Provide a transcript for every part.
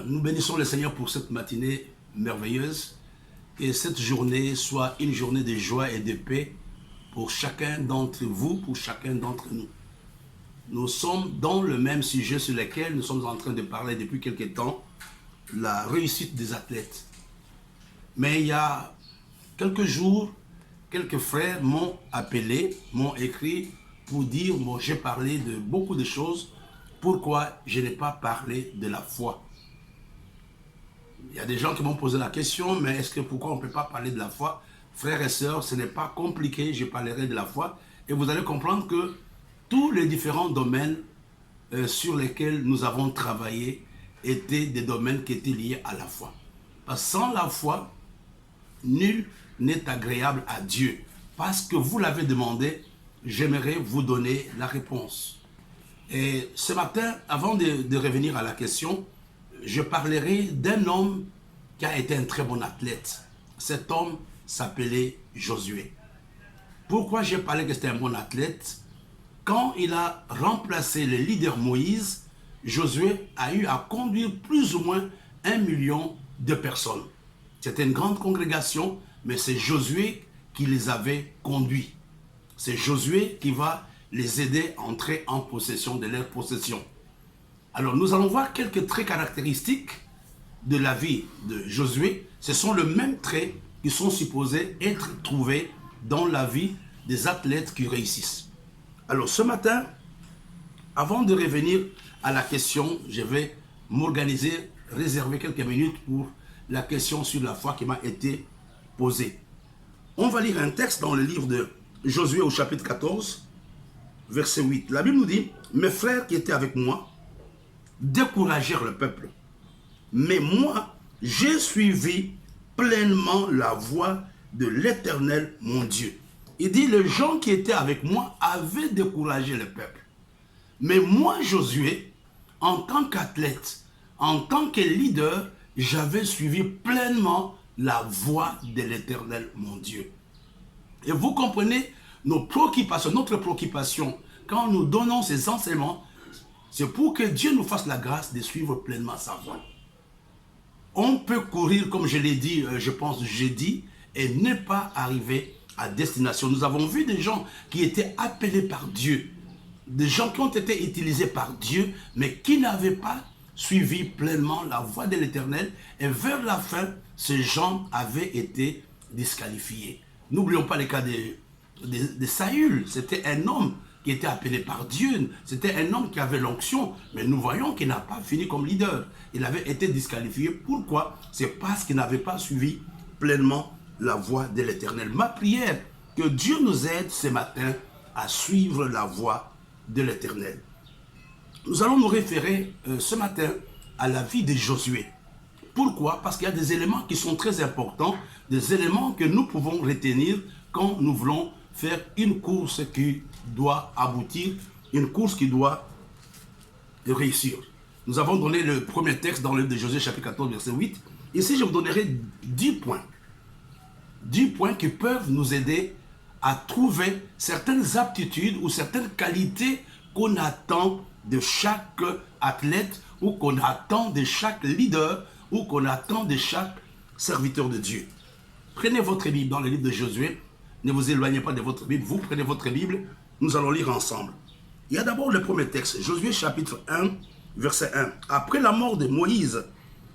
Nous bénissons le Seigneur pour cette matinée merveilleuse. Que cette journée soit une journée de joie et de paix pour chacun d'entre vous, pour chacun d'entre nous. Nous sommes dans le même sujet sur lequel nous sommes en train de parler depuis quelque temps, la réussite des athlètes. Mais il y a quelques jours, quelques frères m'ont appelé, m'ont écrit pour dire, bon, j'ai parlé de beaucoup de choses, pourquoi je n'ai pas parlé de la foi? Il y a des gens qui m'ont posé la question, mais est-ce que pourquoi on ne peut pas parler de la foi? Frères et sœurs, ce n'est pas compliqué, je parlerai de la foi. Et vous allez comprendre que tous les différents domaines sur lesquels nous avons travaillé étaient des domaines qui étaient liés à la foi. Parce que sans la foi, nul n'est agréable à Dieu. Parce que vous l'avez demandé, j'aimerais vous donner la réponse. Et ce matin, avant de revenir à la question, je parlerai d'un homme qui a été un très bon athlète. Cet homme s'appelait Josué. Pourquoi j'ai parlé que c'était un bon athlète? Quand il a remplacé le leader Moïse, Josué a eu à conduire plus ou moins 1 million de personnes. C'était une grande congrégation, mais c'est Josué qui les avait conduits. C'est Josué qui va les aider à entrer en possession de leur possession. Alors nous allons voir quelques traits caractéristiques de la vie de Josué. Ce sont les mêmes traits qui sont supposés être trouvés dans la vie des athlètes qui réussissent. Alors ce matin, avant de revenir à la question, je vais m'organiser, réserver quelques minutes pour la question sur la foi qui m'a été posée. On va lire un texte dans le livre de Josué au chapitre 14, verset 8. La Bible nous dit, « Mes frères qui étaient avec moi découragèrent le peuple. Mais moi, j'ai suivi pleinement la voie de l'Éternel, mon Dieu. » Il dit, les gens qui étaient avec moi avaient découragé le peuple. Mais moi, Josué, en tant qu'athlète, en tant que leader, j'avais suivi pleinement la voie de l'Éternel, mon Dieu. Et vous comprenez, notre préoccupation, quand nous donnons ces enseignements, c'est pour que Dieu nous fasse la grâce de suivre pleinement sa voie. On peut courir, comme je l'ai dit, je pense jeudi, et ne pas arriver à destination. Nous avons vu des gens qui étaient appelés par Dieu, des gens qui ont été utilisés par Dieu, mais qui n'avaient pas suivi pleinement la voie de l'Éternel, et vers la fin, ces gens avaient été disqualifiés. N'oublions pas le cas de Saül. C'était un homme qui était appelé par Dieu. C'était un homme qui avait l'onction, mais nous voyons qu'il n'a pas fini comme leader. Il avait été disqualifié. Pourquoi? C'est parce qu'il n'avait pas suivi pleinement la voie de l'Éternel. Ma prière, que Dieu nous aide ce matin à suivre la voie de l'Éternel. Nous allons nous référer ce matin à la vie de Josué. Pourquoi? Parce qu'il y a des éléments qui sont très importants, des éléments que nous pouvons retenir quand nous voulons faire une course qui doit aboutir, une course qui doit réussir. Nous avons donné le premier texte dans le livre de Josué, chapitre 14, verset 8. Ici, je vous donnerai 10 points. 10 points qui peuvent nous aider à trouver certaines aptitudes ou certaines qualités qu'on attend de chaque athlète ou qu'on attend de chaque leader ou qu'on attend de chaque serviteur de Dieu. Prenez votre Bible dans le livre de Josué. Ne vous éloignez pas de votre Bible. Vous prenez votre Bible. Nous allons lire ensemble. Il y a d'abord le premier texte. Josué chapitre 1, verset 1. Après la mort de Moïse,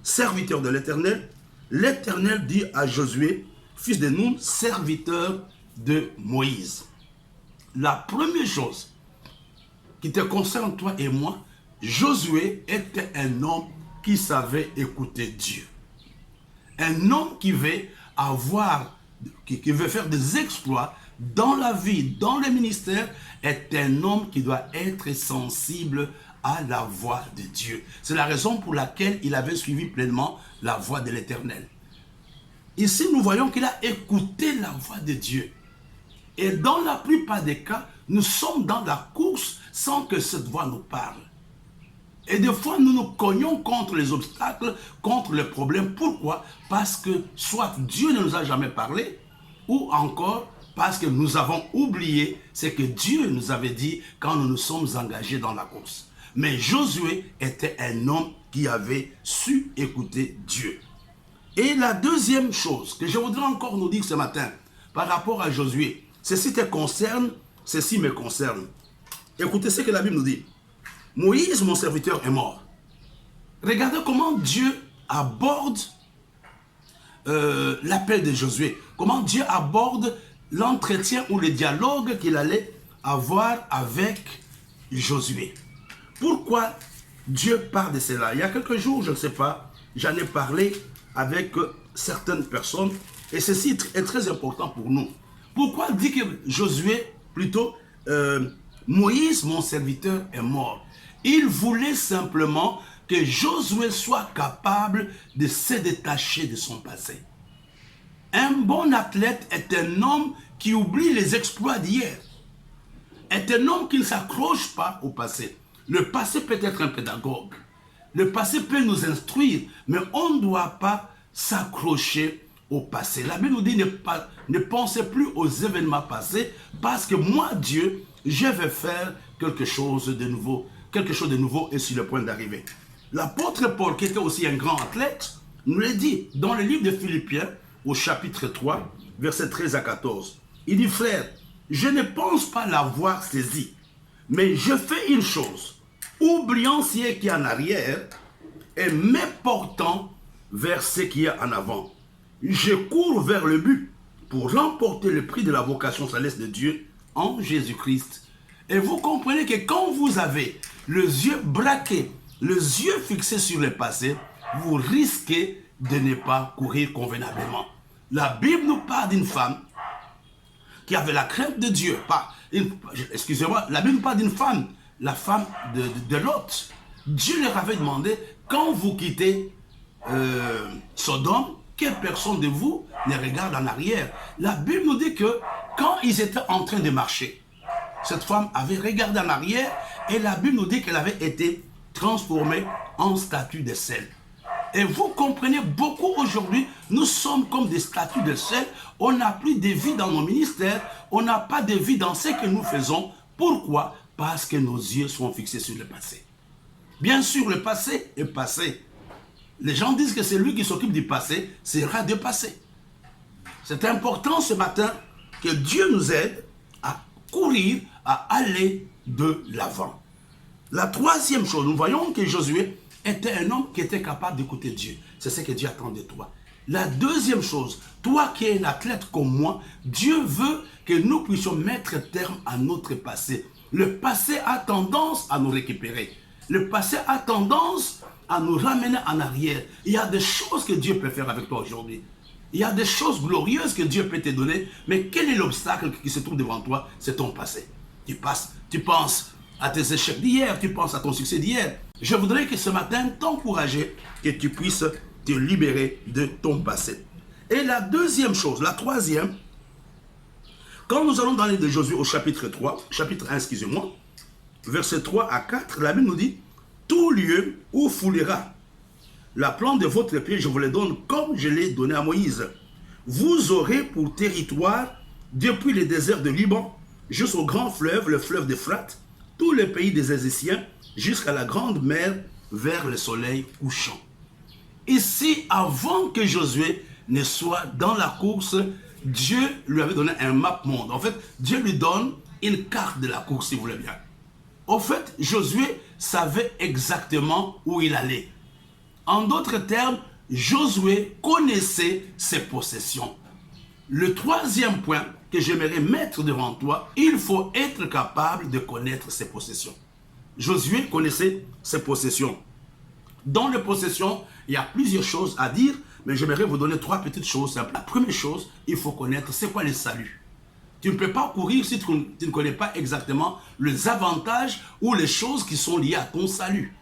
serviteur de l'Éternel, l'Éternel dit à Josué, fils de Nun, serviteur de Moïse. La première chose qui te concerne toi et moi, Josué était un homme qui savait écouter Dieu. Un homme qui veut qui veut faire des exploits dans la vie, dans le ministère, est un homme qui doit être sensible à la voix de Dieu. C'est la raison pour laquelle il avait suivi pleinement la voix de l'Éternel. Ici, nous voyons qu'il a écouté la voix de Dieu. Et dans la plupart des cas, nous sommes dans la course sans que cette voix nous parle. Et des fois, nous nous cognons contre les obstacles, contre les problèmes. Pourquoi? Parce que soit Dieu ne nous a jamais parlé, ou encore parce que nous avons oublié ce que Dieu nous avait dit quand nous nous sommes engagés dans la course. Mais Josué était un homme qui avaient su écouter Dieu. Et la deuxième chose que je voudrais encore nous dire ce matin par rapport à Josué, ceci te concerne, ceci me concerne. Écoutez ce que la Bible nous dit. Moïse, mon serviteur, est mort. Regardez comment Dieu aborde l'appel de Josué. Comment Dieu aborde l'entretien ou le dialogue qu'il allait avoir avec Josué. Pourquoi Dieu parle de cela? Il y a quelques jours, je ne sais pas, j'en ai parlé avec certaines personnes et ceci est très important pour nous. Pourquoi dit que Josué, plutôt Moïse, mon serviteur, est mort? Il voulait simplement que Josué soit capable de se détacher de son passé. Un bon athlète est un homme qui oublie les exploits d'hier. Est un homme qui ne s'accroche pas au passé. Le passé peut être un pédagogue. Le passé peut nous instruire, mais on ne doit pas s'accrocher au passé. La Bible nous dit ne pensez plus aux événements passés parce que moi, Dieu, je vais faire quelque chose de nouveau. Quelque chose de nouveau est sur le point d'arriver. L'apôtre Paul, qui était aussi un grand athlète, nous l'a dit dans le livre de Philippiens, au chapitre 3, versets 13 à 14. Il dit, frère, je ne pense pas l'avoir saisi, mais je fais une chose, oubliant ce qui est en arrière et me portant vers ce qui est en avant. Je cours vers le but pour remporter le prix de la vocation céleste de Dieu en Jésus-Christ. Et vous comprenez que quand vous avez les yeux braqués, les yeux fixés sur le passé, vous risquez de ne pas courir convenablement. La Bible nous parle d'une femme qui avait la crainte de Dieu. Excusez-moi, la Bible nous parle d'une femme, la femme de Lot. Dieu leur avait demandé, quand vous quittez Sodome, que personne de vous ne regarde en arrière. La Bible nous dit que quand ils étaient en train de marcher, cette femme avait regardé en arrière et la Bible nous dit qu'elle avait été transformée en statue de sel. Et vous comprenez, beaucoup aujourd'hui, nous sommes comme des statues de sel. On n'a plus de vie dans nos ministères. On n'a pas de vie dans ce que nous faisons. Pourquoi? Parce que nos yeux sont fixés sur le passé. Bien sûr, le passé est passé. Les gens disent que c'est lui qui s'occupe du passé, sera dépassé. C'est important ce matin que Dieu nous aide à courir, à aller de l'avant. La troisième chose, nous voyons que Josué était un homme qui était capable d'écouter Dieu. C'est ce que Dieu attend de toi. La deuxième chose, toi qui es un athlète comme moi, Dieu veut que nous puissions mettre terme à notre passé. Le passé a tendance à nous récupérer. Le passé a tendance à nous ramener en arrière. Il y a des choses que Dieu peut faire avec toi aujourd'hui. Il y a des choses glorieuses que Dieu peut te donner, mais quel est l'obstacle qui se trouve devant toi? C'est ton passé. Tu penses à tes échecs d'hier, tu penses à ton succès d'hier. Je voudrais que ce matin t'encourager, que tu puisses te libérer de ton passé. Et la deuxième chose, la troisième, quand nous allons dans le livre de Josué au chapitre 1, excusez-moi, versets 3 à 4, la Bible nous dit, tout lieu où foulera la plante de votre pied, je vous le donne comme je l'ai donné à Moïse. Vous aurez pour territoire, depuis les déserts de Liban, jusqu'au grand fleuve, le fleuve d'Euphrate, tous les pays des Égyptiens, jusqu'à la grande mer, vers le soleil couchant. Ici, avant que Josué ne soit dans la course, Dieu lui avait donné un map monde. En fait, Dieu lui donne une carte de la course, si vous voulez bien. En fait, Josué savait exactement où il allait. En d'autres termes, Josué connaissait ses possessions. Le troisième point que j'aimerais mettre devant toi, il faut être capable de connaître ses possessions. Josué connaissait ses possessions. Dans les possessions, il y a plusieurs choses à dire, mais j'aimerais vous donner trois petites choses simples. La première chose, il faut connaître c'est quoi le salut. Tu ne peux pas courir si tu ne connais pas exactement les avantages ou les choses qui sont liées à ton salut.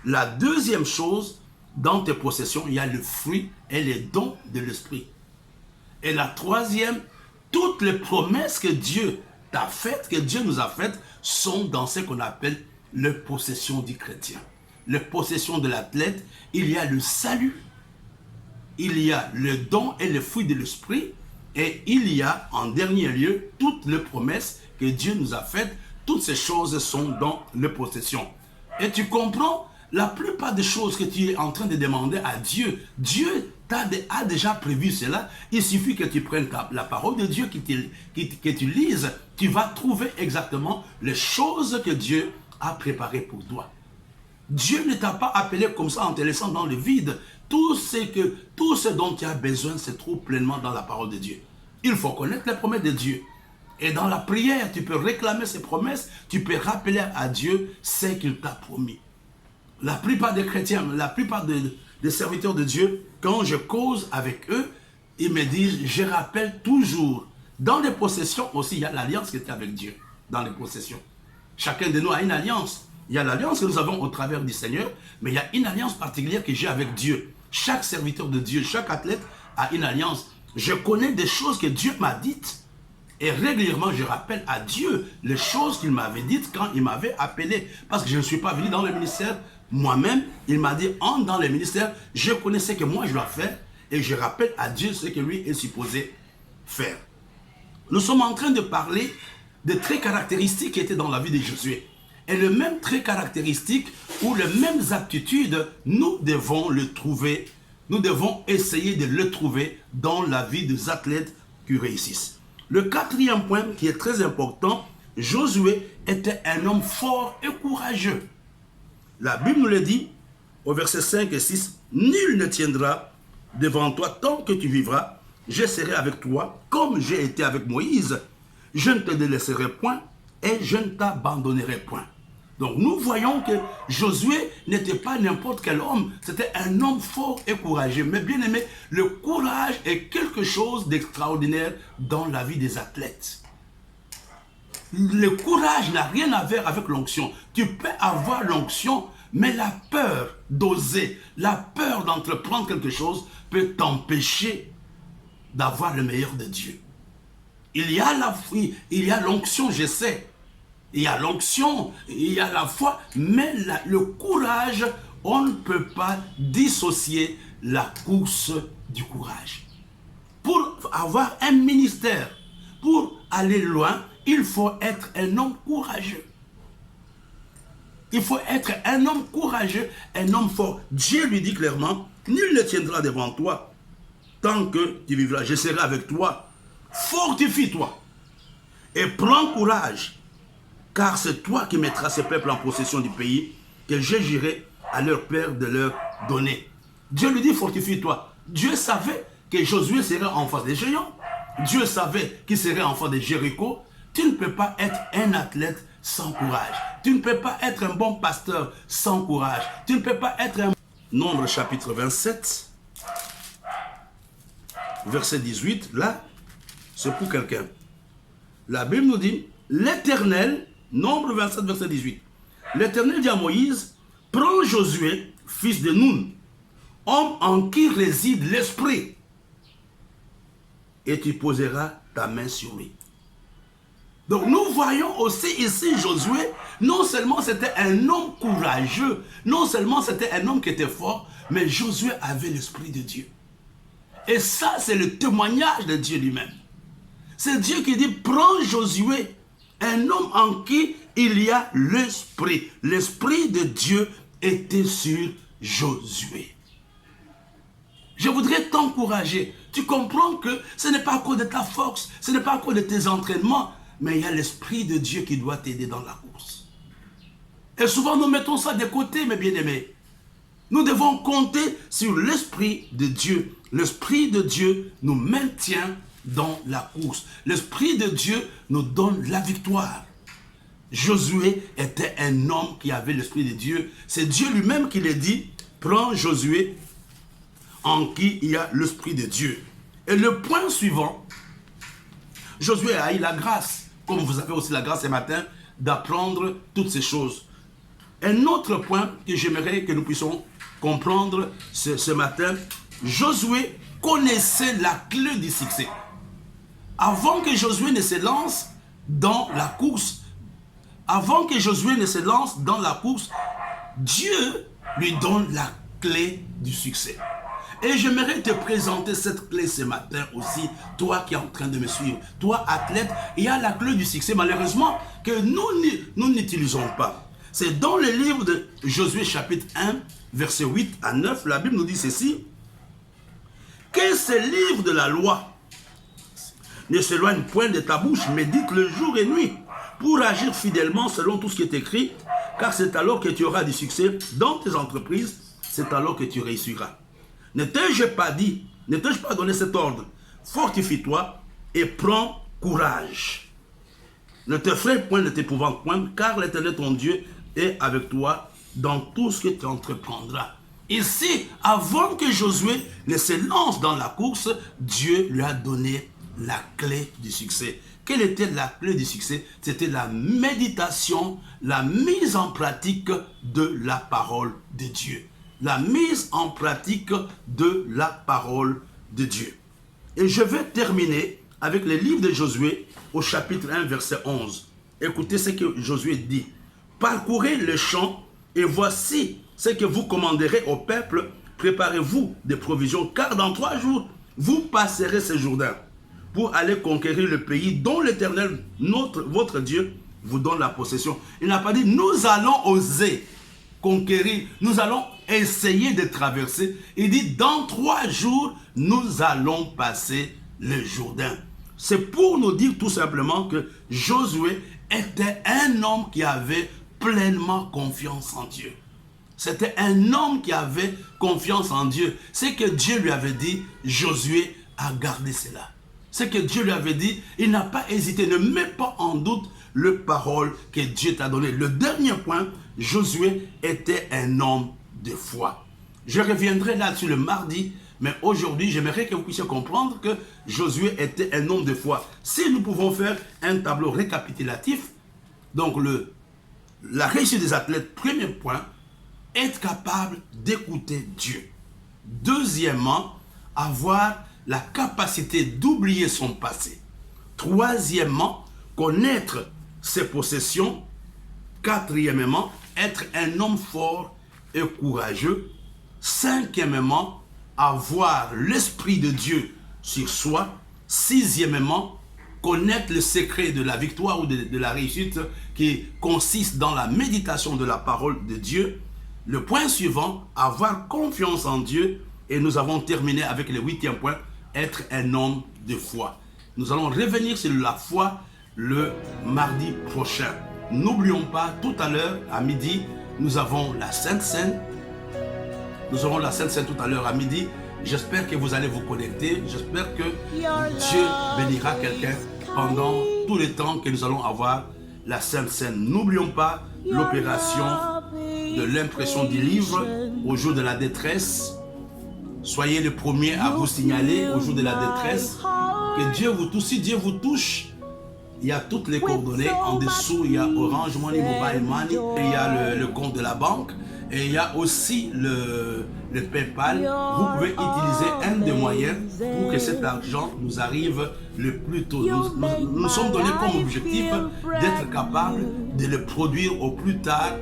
La deuxième chose, dans tes possessions, il y a le fruit et les dons de l'esprit. Et la troisième, toutes les promesses que Dieu t'a faites, que Dieu nous a faites, sont dans ce qu'on appelle les possessions du chrétien. Les possessions de l'athlète, il y a le salut, il y a le don et le fruit de l'esprit, et il y a en dernier lieu toutes les promesses que Dieu nous a faites. Toutes ces choses sont dans les possessions. Et tu comprends, La plupart des choses que tu es en train de demander à Dieu, Dieu a déjà prévu cela. Il suffit que tu prennes la parole de Dieu, que tu lises, tu vas trouver exactement les choses que Dieu a préparées pour toi. Dieu ne t'a pas appelé comme ça en te laissant dans le vide. Tout ce dont tu as besoin se trouve pleinement dans la parole de Dieu. Il faut connaître les promesses de Dieu. Et dans la prière, tu peux réclamer ses promesses, tu peux rappeler à Dieu ce qu'il t'a promis. La plupart des chrétiens, la plupart des serviteurs de Dieu, quand je cause avec eux, ils me disent, je rappelle toujours. Dans les possessions aussi, il y a l'alliance qui est avec Dieu, dans les possessions. Chacun de nous a une alliance. Il y a l'alliance que nous avons au travers du Seigneur, mais il y a une alliance particulière que j'ai avec Dieu. Chaque serviteur de Dieu, chaque athlète a une alliance. Je connais des choses que Dieu m'a dites et régulièrement je rappelle à Dieu les choses qu'il m'avait dites quand il m'avait appelé. Parce que je ne suis pas venu dans le ministère moi-même. Il m'a dit, entre dans le ministère, je connais ce que moi je dois faire et je rappelle à Dieu ce que lui est supposé faire. Nous sommes en train de parler des traits caractéristiques qui étaient dans la vie de Josué. Et le même trait caractéristique ou les mêmes aptitudes, nous devons le trouver, nous devons essayer de le trouver dans la vie des athlètes qui réussissent. Le quatrième point qui est très important, Josué était un homme fort et courageux. La Bible nous le dit au verset 5 et 6, « Nul ne tiendra devant toi tant que tu vivras, je serai avec toi comme j'ai été avec Moïse, je ne te délaisserai point et je ne t'abandonnerai point. » Donc nous voyons que Josué n'était pas n'importe quel homme, c'était un homme fort et courageux. Mais bien aimé, le courage est quelque chose d'extraordinaire dans la vie des athlètes. Le courage n'a rien à voir avec l'onction. Tu peux avoir l'onction, mais la peur d'oser, la peur d'entreprendre quelque chose peut t'empêcher d'avoir le meilleur de Dieu. Il y a l'onction, je sais. Il y a l'onction, il y a la foi, mais le courage, on ne peut pas dissocier la course du courage. Pour avoir un ministère, pour aller loin, il faut être un homme courageux. Il faut être un homme courageux, un homme fort. Dieu lui dit clairement, nul ne tiendra devant toi tant que tu vivras. Je serai avec toi. Fortifie-toi et prends courage. Car c'est toi qui mettras ce peuple en possession du pays que je jurerai à leur père de leur donner. Dieu lui dit, fortifie-toi. Dieu savait que Josué serait en face des géants. Dieu savait qu'il serait en face de Jéricho. Tu ne peux pas être un athlète sans courage. Tu ne peux pas être un bon pasteur sans courage. Tu ne peux pas être un... Nombre chapitre 27, verset 18, là, c'est pour quelqu'un. La Bible nous dit, l'Éternel... Nombre 27, verset 18. L'Éternel dit à Moïse, prends Josué, fils de Nun, homme en qui réside l'Esprit, et tu poseras ta main sur lui. Donc nous voyons aussi ici Josué, non seulement c'était un homme courageux, non seulement c'était un homme qui était fort, mais Josué avait l'Esprit de Dieu. Et ça, c'est le témoignage de Dieu lui-même. C'est Dieu qui dit, prends Josué, un homme en qui il y a l'Esprit. L'Esprit de Dieu était sur Josué. Je voudrais t'encourager. Tu comprends que ce n'est pas à cause de ta force, ce n'est pas à cause de tes entraînements, mais il y a l'Esprit de Dieu qui doit t'aider dans la course. Et souvent nous mettons ça de côté, mes bien-aimés. Nous devons compter sur l'Esprit de Dieu. L'Esprit de Dieu nous maintient dans la course. L'Esprit de Dieu nous donne la victoire. Josué était un homme qui avait l'Esprit de Dieu. C'est Dieu lui-même qui l'a dit, prends Josué en qui il y a l'Esprit de Dieu. Et le point suivant, Josué a eu la grâce, comme vous avez aussi la grâce ce matin, d'apprendre toutes ces choses. Un autre point que j'aimerais que nous puissions comprendre ce matin, Josué connaissait la clé du succès. Avant que Josué ne se lance dans la course, Dieu lui donne la clé du succès. Et j'aimerais te présenter cette clé ce matin aussi, toi qui es en train de me suivre, toi athlète, il y a la clé du succès malheureusement que nous n'utilisons pas. C'est dans le livre de Josué chapitre 1, verset 8 à 9, la Bible nous dit ceci. Que ce livre de la loi ne s'éloigne point de ta bouche, médite le jour et nuit, pour agir fidèlement selon tout ce qui est écrit, car c'est alors que tu auras du succès dans tes entreprises, c'est alors que tu réussiras. Ne t'ai-je pas dit, ne t'ai-je pas donné cet ordre? Fortifie-toi et prends courage. Ne te fraie point, ne t'épouvante point, car l'Éternel ton Dieu est avec toi dans tout ce que tu entreprendras. Ici, avant que Josué ne se lance dans la course, Dieu lui a donné la clé du succès. Quelle était la clé du succès? C'était la méditation, la mise en pratique de la parole de Dieu. La mise en pratique de la parole de Dieu. Et je vais terminer avec le livre de Josué au chapitre 1, verset 11. Écoutez ce que Josué dit. Parcourez le champ et voici ce que vous commanderez au peuple. Préparez-vous des provisions, car dans 3 jours, vous passerez ce Jourdain pour aller conquérir le pays dont l'Éternel, votre Dieu, vous donne la possession. Il n'a pas dit, nous allons oser conquérir, nous allons essayer de traverser. Il dit, dans 3 jours, nous allons passer le Jourdain. C'est pour nous dire tout simplement que Josué était un homme qui avait pleinement confiance en Dieu. C'était un homme qui avait confiance en Dieu. C'est que Dieu lui avait dit, Josué a gardé cela. C'est que Dieu lui avait dit, il n'a pas hésité, ne mets pas en doute le parole que Dieu t'a donné. Le dernier point, Josué était un homme de foi. Je reviendrai là-dessus le mardi, mais aujourd'hui, j'aimerais que vous puissiez comprendre que Josué était un homme de foi. Si nous pouvons faire un tableau récapitulatif, donc la réussite des athlètes, premier point, être capable d'écouter Dieu. Deuxièmement, avoir la capacité d'oublier son passé. Troisièmement, connaître ses possessions. Quatrièmement, être un homme fort et courageux. Cinquièmement, avoir l'Esprit de Dieu sur soi. Sixièmement, connaître le secret de la victoire ou de la réussite qui consiste dans la méditation de la parole de Dieu. Le point suivant, avoir confiance en Dieu. Et nous avons terminé avec le 8e point, être un homme de foi. Nous allons revenir sur la foi le mardi prochain. N'oublions pas, tout à l'heure, à midi, nous avons la Sainte Seine. Nous aurons la Sainte Seine tout à l'heure à midi. J'espère que vous allez vous connecter. J'espère que Dieu bénira quelqu'un pendant tout le temps que nous allons avoir la Sainte Seine. N'oublions pas l'opération de l'impression du livre au jour de la détresse. Soyez le premier à vous signaler au jour de la détresse. Que Dieu vous touche. Si Dieu vous touche, il y a toutes les coordonnées. En dessous, il y a Orange Money, Mobile Money. Il y a le compte de la banque. Et il y a aussi le PayPal. Vous pouvez utiliser un des moyens pour que cet argent nous arrive le plus tôt. Nous sommes donnés comme objectif d'être capables de le produire au plus tard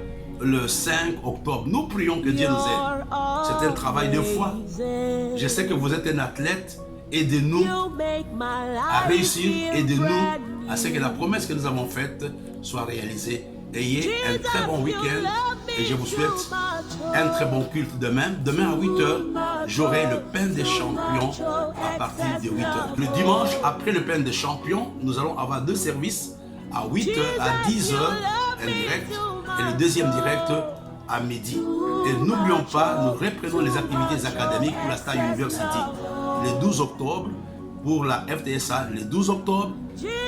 le 5 octobre. Nous prions que Dieu nous aide. C'est un travail de foi. Je sais que vous êtes un athlète. Aidez-nous à réussir. Aidez-nous à ce que la promesse que nous avons faite soit réalisée. Ayez un très bon week-end et je vous souhaite un très bon culte demain. Demain à 8h, j'aurai le pain des champions à partir de 8h. Le dimanche, après le pain des champions, nous allons avoir 2 services à 8h, à 10h, un direct, et le deuxième direct à midi. Et n'oublions pas, nous reprenons les activités académiques pour la Star University le 12 octobre, pour la FTSA le 12 octobre,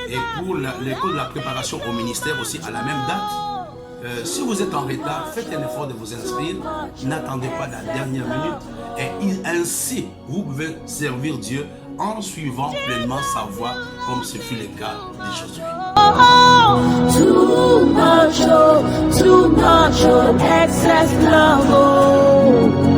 et pour l'école de la préparation au ministère aussi à la même date. Si vous êtes en retard, faites un effort de vous inscrire. N'attendez pas la dernière minute. Et ainsi, vous pouvez servir Dieu en suivant pleinement sa voie, comme ce fut le cas de Josué. Too much, excess love.